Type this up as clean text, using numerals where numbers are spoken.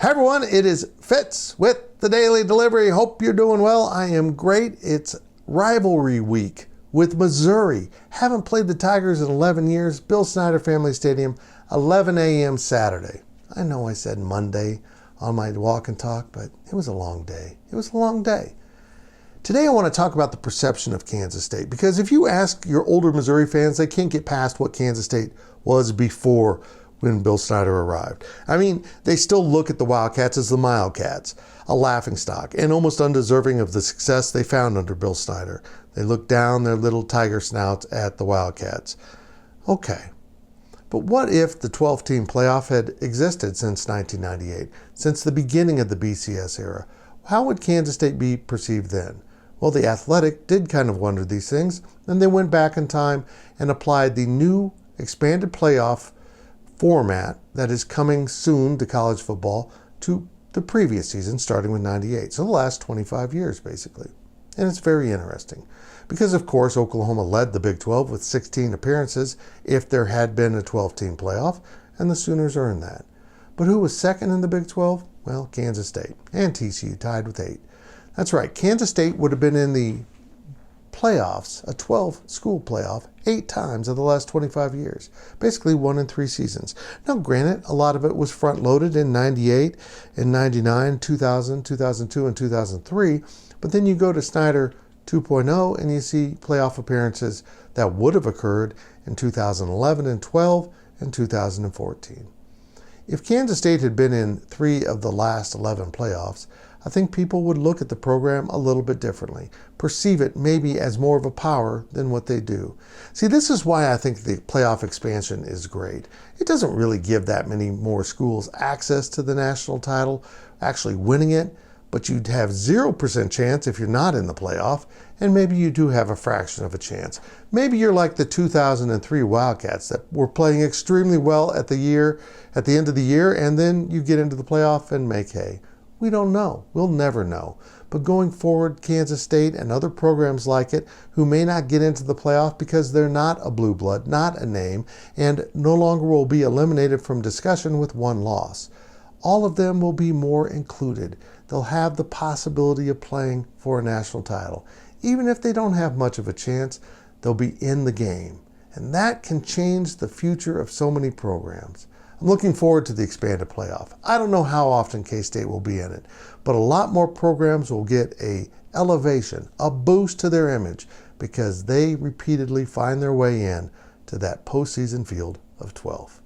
Hi everyone, it is Fitz with the Daily Delivery. Hope you're doing well. I am great. It's rivalry week with Missouri. Haven't played the Tigers in 11 years. Bill Snyder Family Stadium, 11 a.m. Saturday. I know I said Monday on my walk and talk, but it was a long day. It was a long day. Today I want to talk about the perception of Kansas State, because if you ask your older Missouri fans, they can't get past what Kansas State was before when Bill Snyder arrived. I mean, they still look at the Wildcats as the Mildcats, a laughingstock, and almost undeserving of the success they found under Bill Snyder. They look down their little tiger snouts at the Wildcats. Okay, but what if the 12-team playoff had existed since 1998, since the beginning of the BCS era? How would Kansas State be perceived then? Well, the Athletic did kind of wonder these things, and they went back in time and applied the new expanded playoff format that is coming soon to college football to the previous season, starting with 98. So the last 25 years, basically. And it's very interesting because, of course, Oklahoma led the Big 12 with 16 appearances if there had been a 12-team playoff, and the Sooners earned that. But who was second in the Big 12? Well, Kansas State, and TCU tied with 8. That's right, Kansas State would have been in the playoffs, a 12-school playoff, 8 times of the last 25 years. Basically 1 in 3 seasons. Now, granted, a lot of it was front-loaded in 98, in 99, 2000, 2002, and 2003, but then you go to Snyder 2.0 and you see playoff appearances that would have occurred in 2011 and 12 and 2014. If Kansas State had been in 3 of the last 11 playoffs, I think people would look at the program a little bit differently, perceive it maybe as more of a power than what they do. See, this is why I think the playoff expansion is great. It doesn't really give that many more schools access to the national title, actually winning it, but you'd have 0% chance if you're not in the playoff, and maybe you do have a fraction of a chance. Maybe you're like the 2003 Wildcats that were playing extremely well at the end of the year, and then you get into the playoff and make hay. We don't know. We'll never know. But going forward, Kansas State and other programs like it who may not get into the playoff because they're not a blue blood, not a name, and no longer will be eliminated from discussion with 1 loss. All of them will be more included. They'll have the possibility of playing for a national title. Even if they don't have much of a chance, they'll be in the game. And that can change the future of so many programs. I'm looking forward to the expanded playoff. I don't know how often K-State will be in it, but a lot more programs will get an elevation, a boost to their image, because they repeatedly find their way in to that postseason field of 12.